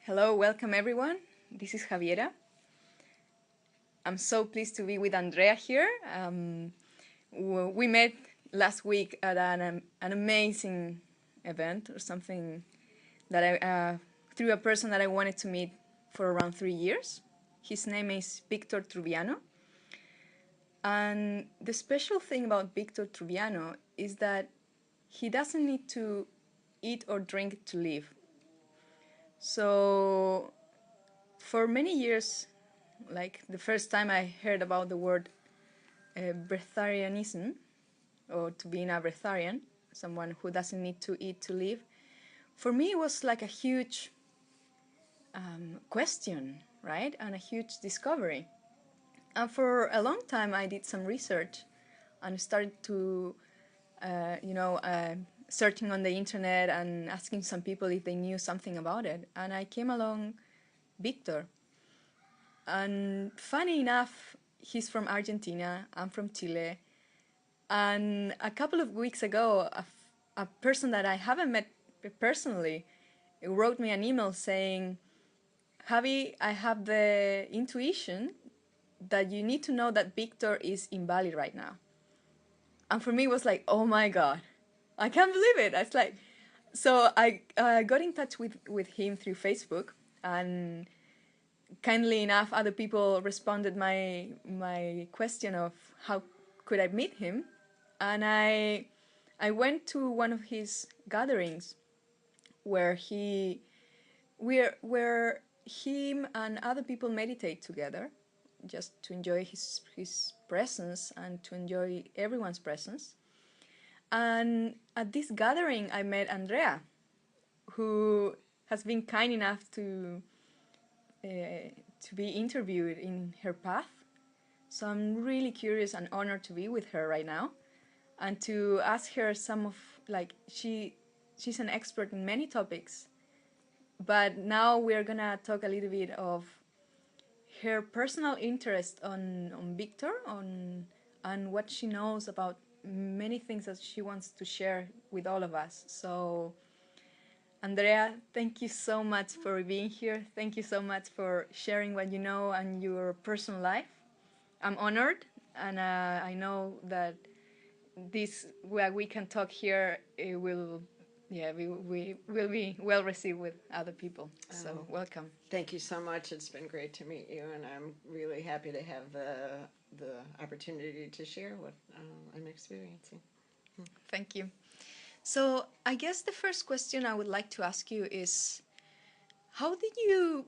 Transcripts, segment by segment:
Hello, welcome everyone. This is Javiera. I'm so pleased to be with Andrea here. We met last week at an amazing event or something that through a person that I wanted to meet for around 3 years. His name is Victor Trubiano. And the special thing about Victor Trubiano is that he doesn't need to eat or drink to live. So for many years, like the first time I heard about the word breatharianism, or to being a breatharian, someone who doesn't need to eat to live, for me it was like a huge question, right? And a huge discovery. And for a long time I did some research and started to, searching on the internet and asking some people if they knew something about it. And I came along Victor. And funny enough, he's from Argentina, I'm from Chile. And a couple of weeks ago, a person that I haven't met personally wrote me an email saying, Javi, I have the intuition that you need to know that Victor is in Bali right now. And for me, it was like, oh my God, I can't believe it. It's like, so I got in touch with him through Facebook, and kindly enough, other people responded my question of how could I meet him, and I went to one of his gatherings where where him and other people meditate together, just to enjoy his presence and to enjoy everyone's presence. And at this gathering, I met Andrea, who has been kind enough to be interviewed in her path. So I'm really curious and honored to be with her right now and to ask her some of, like, she's an expert in many topics, but now we're gonna talk a little bit of her personal interest on Victor, and what she knows about many things that she wants to share with all of us. So Andrea, thank you so much for being here. Thank you so much for sharing what you know and your personal life. I'm honored, and I know that this, what we can talk here, it will, yeah, we will be well received with other people. So welcome. Thank you so much. It's been great to meet you, and I'm really happy to have the opportunity to share what I'm experiencing. Thank you. So I guess the first question I would like to ask you is, how did you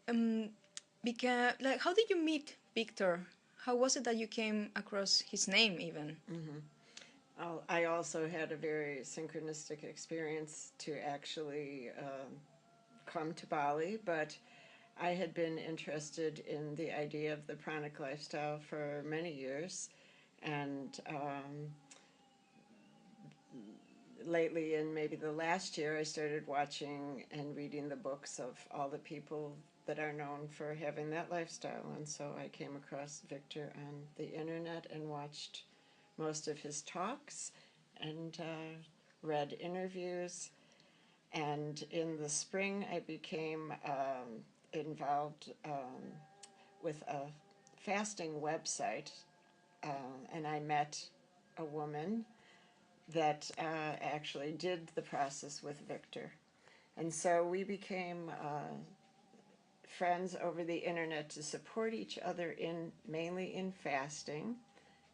how did you meet Victor? How was it that you came across his name even? I also had a very synchronistic experience to actually come to Bali, but I had been interested in the idea of the Pranic lifestyle for many years, and lately, in maybe the last year, I started watching and reading the books of all the people that are known for having that lifestyle. And so I came across Victor on the internet and watched most of his talks and read interviews. And in the spring, I became involved with a fasting website, and I met a woman that actually did the process with Victor. And so we became friends over the internet to support each other mainly in fasting.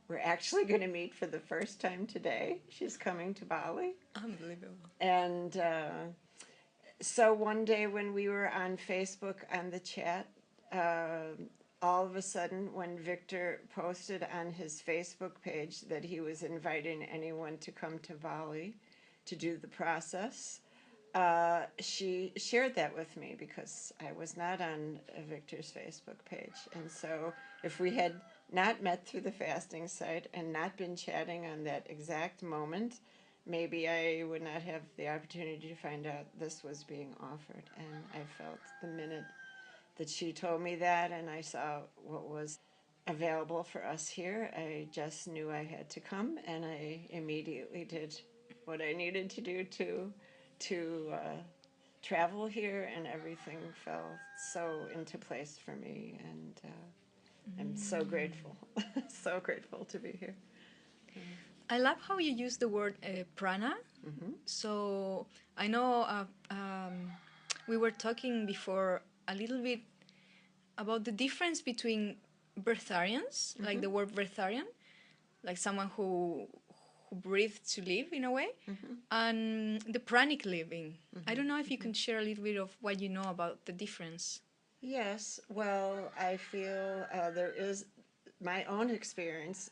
We're actually going to meet for the first time today. She's coming to Bali. Unbelievable. And so one day when we were on Facebook on the chat, all of a sudden, when Victor posted on his Facebook page that he was inviting anyone to come to Bali to do the process, she shared that with me because I was not on Victor's Facebook page. And so if we had not met through the fasting site and not been chatting on that exact moment, maybe I would not have the opportunity to find out this was being offered. And I felt the minute that she told me that and I saw what was available for us here, I just knew I had to come, and I immediately did what I needed to do to travel here, and everything fell so into place for me, and I'm so grateful, so grateful to be here. I love how you use the word prana. Mm-hmm. So I know we were talking before a little bit about the difference between breatharians, like the word breatharian, like someone who breathes to live in a way, and the pranic living. I don't know if you can share a little bit of what you know about the difference. Yes, well, I feel there is my own experience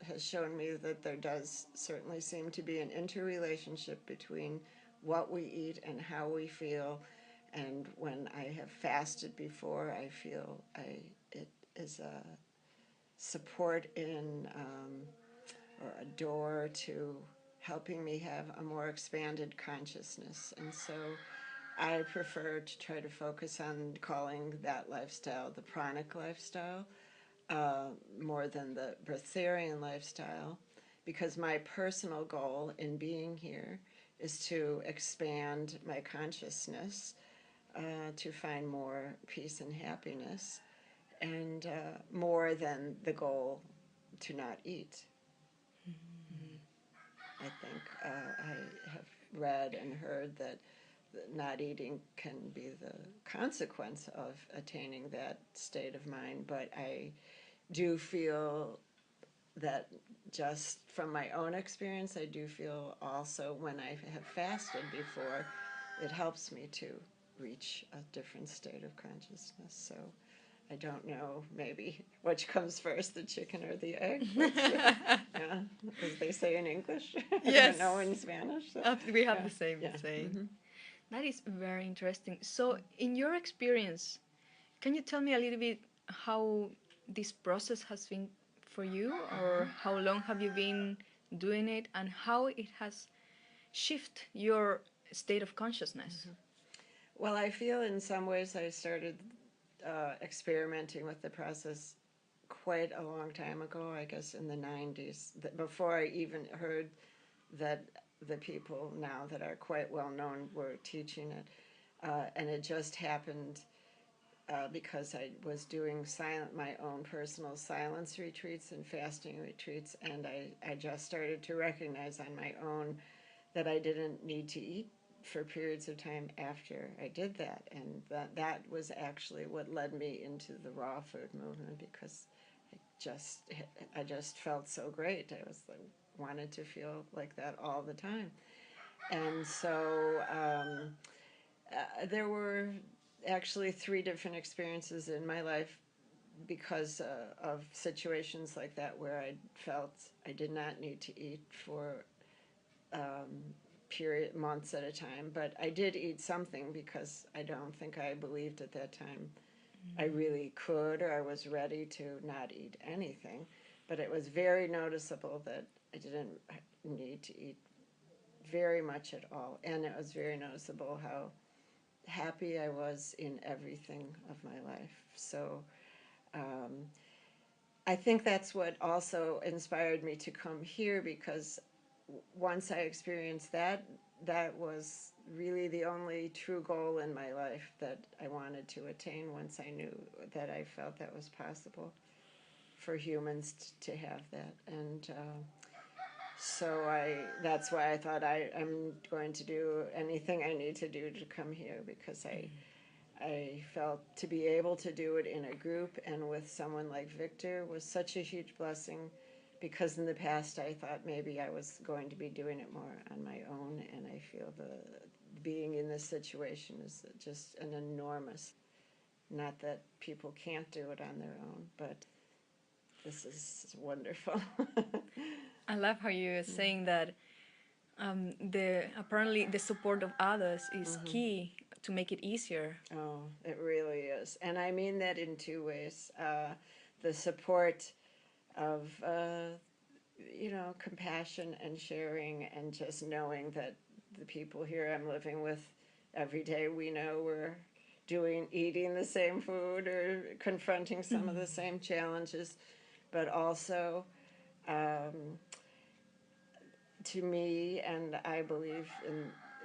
has shown me that there does certainly seem to be an interrelationship between what we eat and how we feel. And when I have fasted before, I feel it is a support in or a door to helping me have a more expanded consciousness. And so I prefer to try to focus on calling that lifestyle the pranic lifestyle more than the breatharian lifestyle, because my personal goal in being here is to expand my consciousness, to find more peace and happiness, and more than the goal to not eat. I think I have read and heard that not eating can be the consequence of attaining that state of mind, but I do feel that just from my own experience, I do feel also when I have fasted before, it helps me to reach a different state of consciousness. So I don't know, maybe which comes first, the chicken or the egg. Yeah, as they say in English. Yes. I don't know in Spanish. So, We have yeah, the same yeah. saying. Mm-hmm. That is very interesting. So, in your experience, can you tell me a little bit how this process has been for you, or how long have you been doing it, and how it has shifted your state of consciousness? Well, I feel in some ways I started experimenting with the process quite a long time ago, I guess in the 90s, before I even heard that the people now that are quite well known were teaching it. And it just happened because I was doing my own personal silence retreats and fasting retreats, and I just started to recognize on my own that I didn't need to eat for periods of time after I did that, and that was actually what led me into the raw food movement, because I just felt so great. I was like, wanted to feel like that all the time, and so there were actually 3 different experiences in my life because of situations like that where I felt I did not need to eat for months at a time, but I did eat something because I don't think I believed at that time I really could, or I was ready to not eat anything. But it was very noticeable that I didn't need to eat very much at all, and it was very noticeable how happy I was in everything of my life. So I think that's what also inspired me to come here, because once I experienced that, that was really the only true goal in my life that I wanted to attain, once I knew that I felt that was possible for humans to have that. And so that's why I thought I'm going to do anything I need to do to come here, because I felt to be able to do it in a group and with someone like Victor was such a huge blessing, because in the past I thought maybe I was going to be doing it more on my own, and I feel being in this situation is just an enormous, not that people can't do it on their own, but this is wonderful. I love how you're saying that apparently the support of others is key to make it easier. Oh, it really is. And I mean that in 2 ways. The support of, compassion and sharing, and just knowing that the people here I'm living with every day, we know we're eating the same food or confronting some of the same challenges, but also to me, and I believe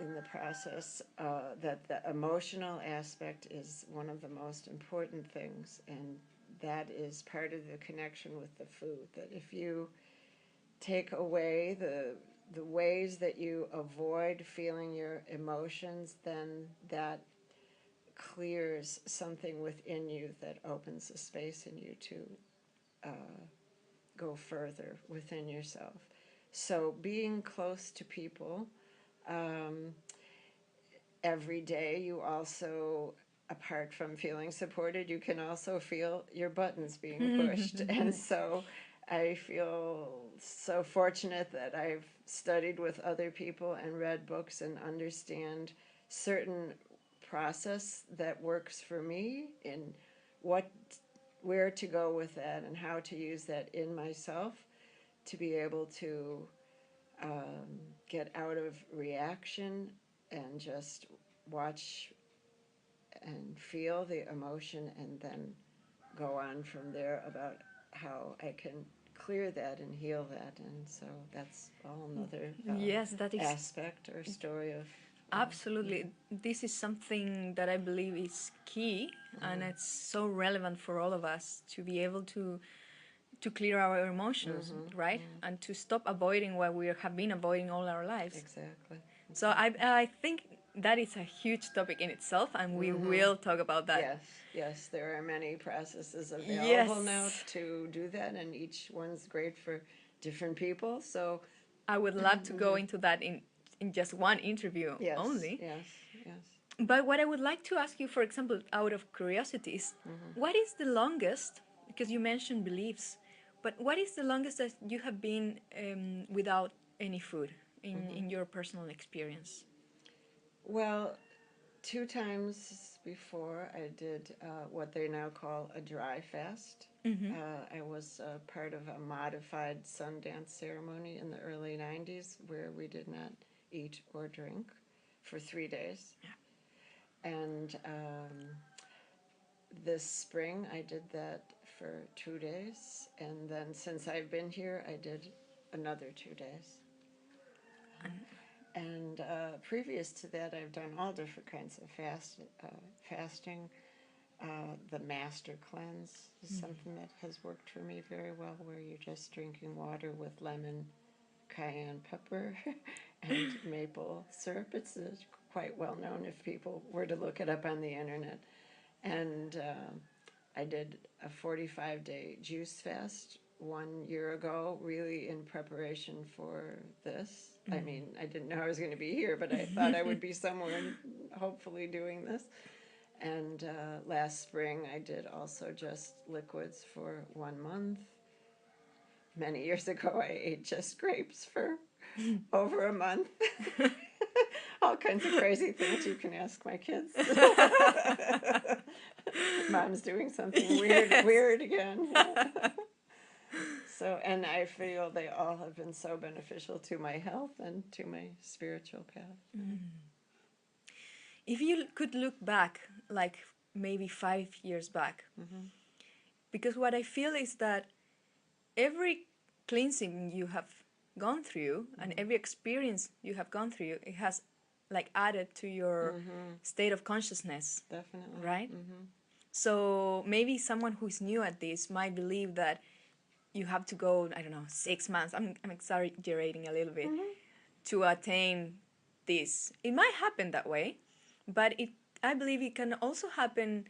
in the process that the emotional aspect is one of the most important things, and that is part of the connection with the food. That if you take away the ways that you avoid feeling your emotions, then that clears something within you that opens a space in you to go further within yourself. So being close to people every day, you also, apart from feeling supported, you can also feel your buttons being pushed. And so I feel so fortunate that I've studied with other people and read books and understand certain process that works for me in what, where to go with that and how to use that in myself to be able to get out of reaction and just watch and feel the emotion and then go on from there about how I can clear that and heal that. And so that's all another Yes, that is aspect or story of absolutely. This is something that I believe is key, and it's so relevant for all of us to be able to clear our emotions, right? And to stop avoiding what we have been avoiding all our lives. exactly. So I think that is a huge topic in itself, and we will talk about that. Yes, yes, there are many processes available now Yes. to do that, and each one's great for different people. So I would love to go into that in just one interview yes, only. yes, yes. But what I would like to ask you, for example, out of curiosity, is what is the longest, because you mentioned beliefs, but what is the longest that you have been without any food in your personal experience? Well, 2 times before I did what they now call a dry fast. I was part of a modified Sundance ceremony in the early 90s where we did not eat or drink for 3 days. And this spring I did that for 2 days. And then since I've been here, I did another 2 days. And previous to that, I've done all different kinds of fasting. The master cleanse is something that has worked for me very well, where you're just drinking water with lemon, cayenne pepper, and maple syrup. It's quite well known if people were to look it up on the internet. And I did a 45-day juice fast 1 year ago, really in preparation for this. I mean, I didn't know I was going to be here, but I thought I would be somewhere hopefully doing this. And last spring, I did also just liquids for 1 month. Many years ago, I ate just grapes for over a month. All kinds of crazy things. You can ask my kids. Mom's doing something weird again. So, and I feel they all have been so beneficial to my health and to my spiritual path. If you could look back, like maybe 5 years back, because what I feel is that every cleansing you have gone through and every experience you have gone through, it has like added to your state of consciousness. Definitely. Right? So maybe someone who's new at this might believe that you have to go, I don't know, 6 months. I'm exaggerating a little bit to attain this. It might happen that way, but I believe it can also happen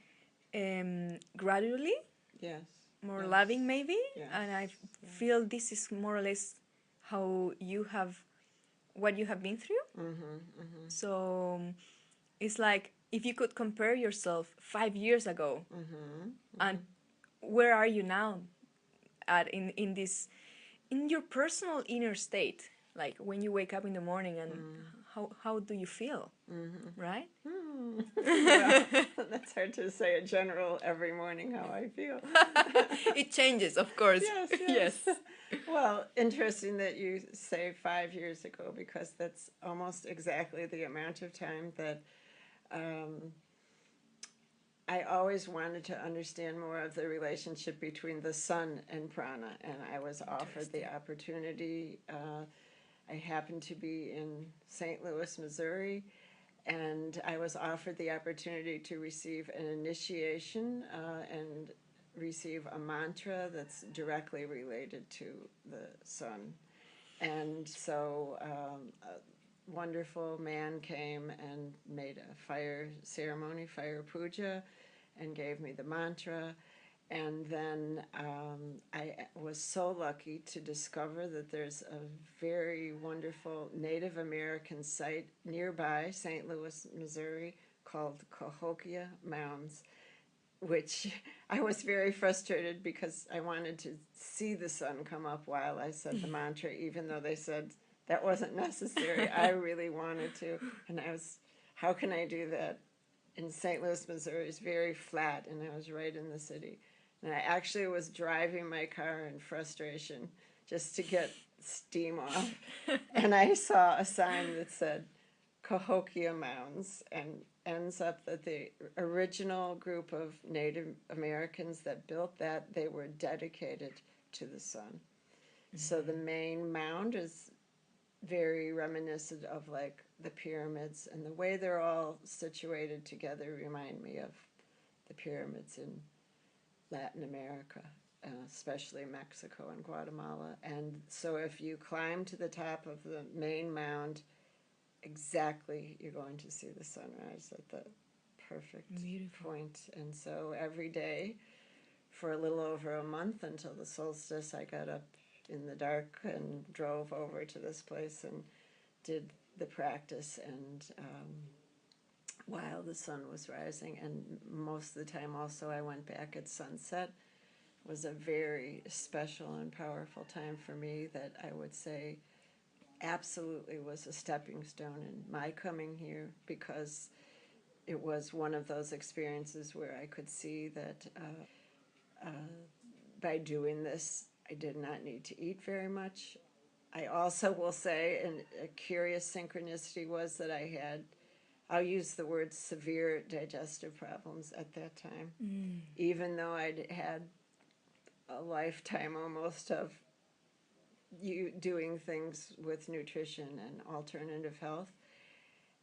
gradually, Yes. more Yes. loving maybe. Yes. And I feel this is more or less how you have, what you have been through. So it's like if you could compare yourself 5 years ago and where are you now at in this, in your personal inner state, like when you wake up in the morning and how do you feel, right? Well, that's hard to say a general every morning how I feel. It changes, of course. Yes. Well, interesting that you say 5 years ago, because that's almost exactly the amount of time that I always wanted to understand more of the relationship between the sun and prana, and I was offered the opportunity. I happened to be in St. Louis, Missouri, and I was offered the opportunity to receive an initiation and receive a mantra that's directly related to the sun. And so a wonderful man came and made a fire ceremony, fire puja, and gave me the mantra. And then I was so lucky to discover that there's a very wonderful Native American site nearby St. Louis, Missouri, called Cahokia Mounds, which I was very frustrated because I wanted to see the sun come up while I said the mantra, even though they said that wasn't necessary. I really wanted to. And I was, how can I do that? In St. Louis, Missouri is very flat, and I was right in the city. And I actually was driving my car in frustration just to get steam off. And I saw a sign that said Cahokia Mounds, and ends up that the original group of Native Americans that built that, they were dedicated to the sun. Mm-hmm. So the main mound is very reminiscent of like the pyramids, and the way they're all situated together remind me of the pyramids in Latin America, especially Mexico and Guatemala. And so if you climb to the top of the main mound, exactly you're going to see the sunrise at the perfect point. And so every day for a little over a month until the solstice, I got up in the dark and drove over to this place and did the practice, and while the sun was rising, and most of the time also I went back at sunset. It was a very special and powerful time for me that I would say absolutely was a stepping stone in my coming here, because it was one of those experiences where I could see that by doing this I did not need to eat very much. I also will say, and a curious synchronicity was that I had, I'll use the word severe digestive problems at that time, even though I'd had a lifetime almost of you doing things with nutrition and alternative health.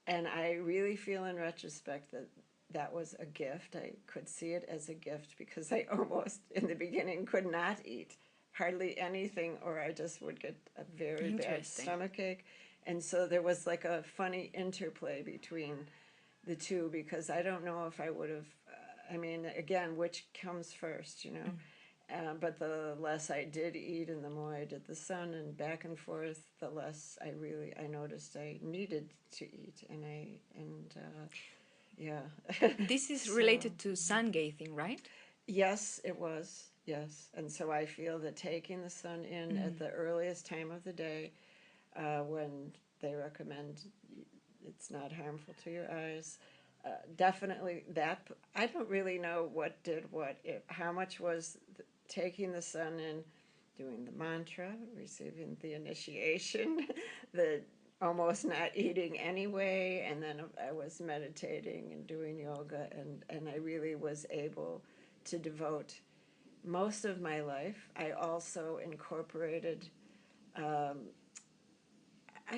And I really feel in retrospect that that was a gift. I could see it as a gift because I almost in the beginning could not eat hardly anything, or I just would get a very bad stomachache. And so there was like a funny interplay between the two, because I don't know if I would have, I mean, again, which comes first, you know? But the less I did eat and the more I did the sun and back and forth, the less I noticed I needed to eat. Yeah. This is related to sun gazing, right? Yes, it was. Yes. And so I feel that taking the sun in at the earliest time of the day, when they recommend it's not harmful to your eyes, definitely that. I don't really know what did what. How much was taking the sun in, doing the mantra, receiving the initiation, the almost not eating anyway, and then I was meditating and doing yoga, and I really was able to devote most of my life. I also incorporated, I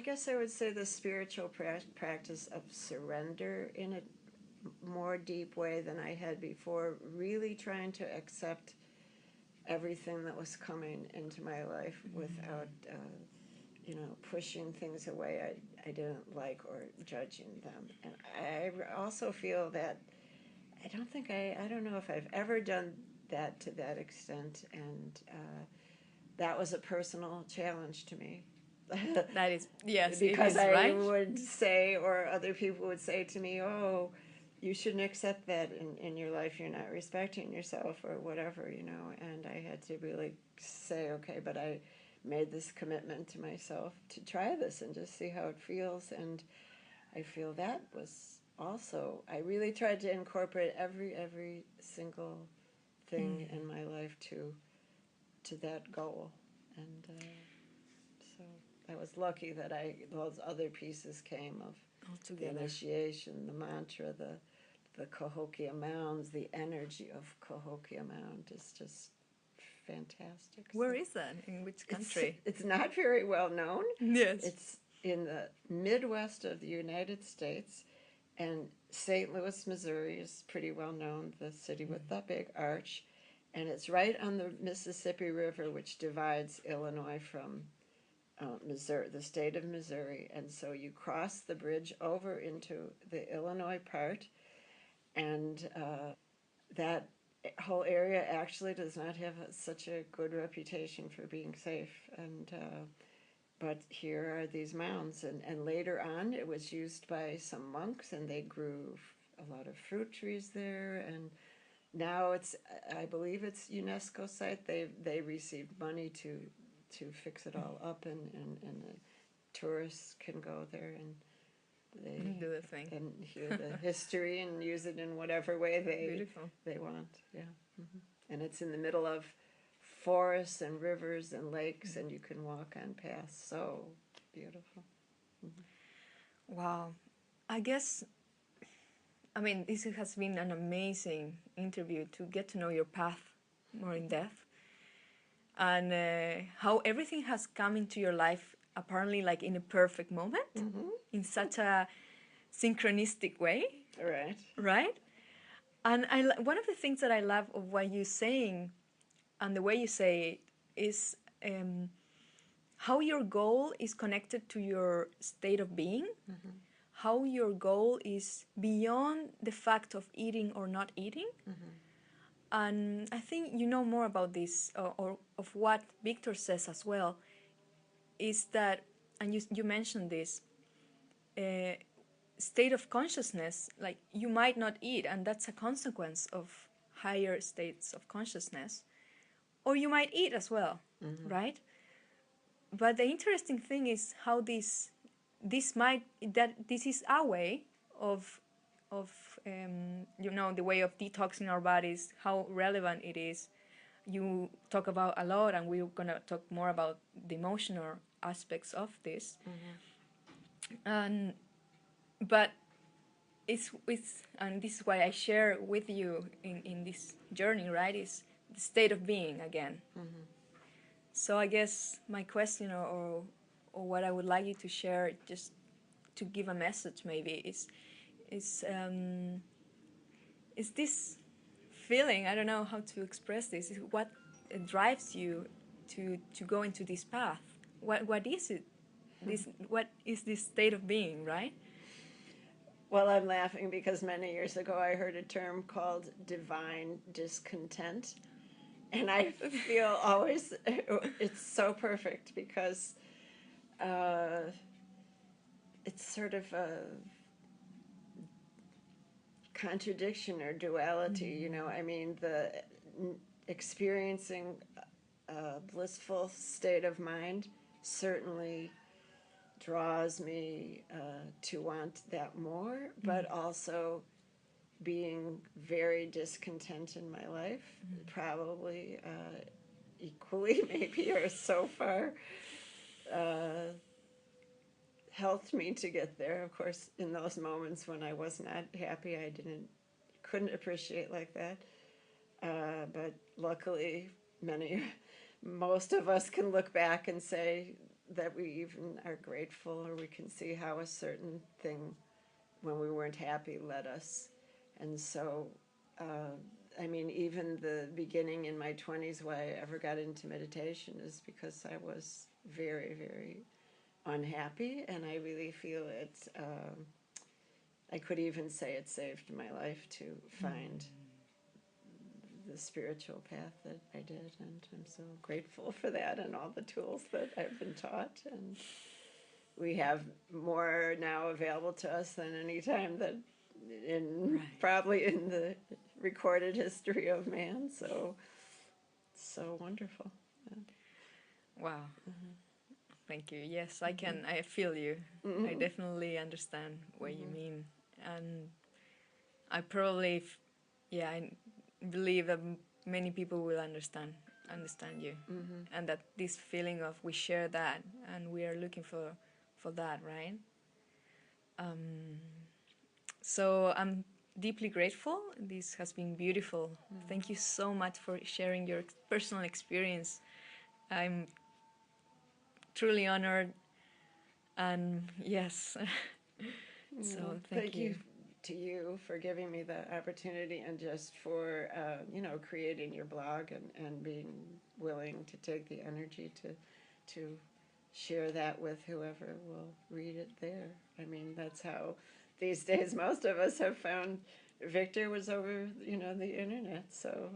guess I would say, the spiritual practice of surrender in a more deep way than I had before, really trying to accept everything that was coming into my life without, pushing things away I didn't like or judging them. And I also feel that I don't know if I've ever done that to that extent, and that was a personal challenge to me. That is, yes, because it is, right? I would say, or other people would say to me, oh, you shouldn't accept that in your life, you're not respecting yourself or whatever, and I had to really say, okay, but I made this commitment to myself to try this and just see how it feels. And I feel that was also, I really tried to incorporate every single thing in my life to that goal. And so I was lucky that those other pieces came of the initiation, the mantra, the Cahokia Mounds, the energy of Cahokia Mound is just fantastic. Where is that? In which country? It's not very well known. Yes. It's in the Midwest of the United States, and St. Louis, Missouri is pretty well known, the city with the big arch, and it's right on the Mississippi River, which divides Illinois from Missouri, the state of Missouri. And so you cross the bridge over into the Illinois part, and that whole area actually does not have such a good reputation for being safe. And but here are these mounds, and later on it was used by some monks, and they grew a lot of fruit trees there. And now it's, I believe it's UNESCO site. They received money to fix it all up, and the tourists can go there and they do the thing and hear the history and use it in whatever way they want. Yeah. And it's in the middle of forests and rivers and lakes, and you can walk on paths. So beautiful. Wow. I guess, I mean, this has been an amazing interview to get to know your path more in depth, and how everything has come into your life apparently like in a perfect moment, in such a synchronistic way. Right? And one of the things that I love of what you're saying and the way you say it is how your goal is connected to your state of being, how your goal is beyond the fact of eating or not eating. And I think you know more about this, or of what Victor says as well, is that, and you mentioned this, state of consciousness, like you might not eat, and that's a consequence of higher states of consciousness, or you might eat as well, right? But the interesting thing is how this is our way of the way of detoxing our bodies, how relevant it is. You talk about a lot, and we're gonna talk more about the emotional aspects of this. But it's and this is why I share with you in this journey, right? Is the state of being again. So I guess my question, or what I would like you to share, just to give a message, maybe is this feeling. I don't know how to express this. Is what drives you to go into this path? What is it? What is this state of being, right? Well, I'm laughing because many years ago I heard a term called divine discontent. And I feel always it's so perfect because it's sort of a contradiction or duality, I mean, the experiencing a blissful state of mind certainly draws me to want that more, but also being very discontent in my life, probably equally maybe, or so far, helped me to get there. Of course, in those moments when I was not happy, I couldn't appreciate like that. But luckily, most of us can look back and say that we even are grateful, or we can see how a certain thing, when we weren't happy, led us. And so, I mean, even the beginning in my 20s, why I ever got into meditation is because I was very, very unhappy, and I really feel it, I could even say it saved my life to find the spiritual path that I did, and I'm so grateful for that and all the tools that I've been taught. And we have more now available to us than any time that probably in the recorded history of man. So wonderful. Yeah. Wow. Thank you. Yes, I can. I feel you. I definitely understand what you mean, and I probably, I believe that many people will understand you, and that this feeling of we share that, and we are looking for that, right? So deeply grateful. This has been beautiful. Thank you so much for sharing your personal experience. I'm truly honored, and yes, so thank Thank you. you to you for giving me the opportunity and just for creating your blog and being willing to take the energy to share that with whoever will read it there. I mean, that's how these days most of us have found Victor was over the internet. So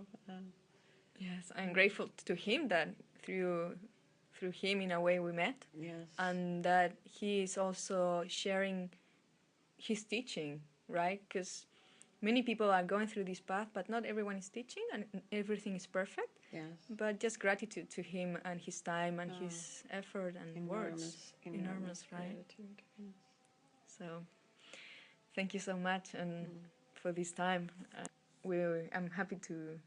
Yes, I'm grateful to him that through through him in a way we met, yes, and that he is also sharing his teaching, right? Because many people are going through this path, but not everyone is teaching, and everything is perfect. yes, But just gratitude to him and his time and oh, his effort and words. Enormous, right? gratitude. Yes. So thank you so much and Mm. for this time. We I'm happy to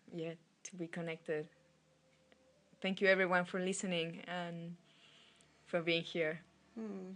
to be connected. Thank you everyone for listening and for being here. Mm.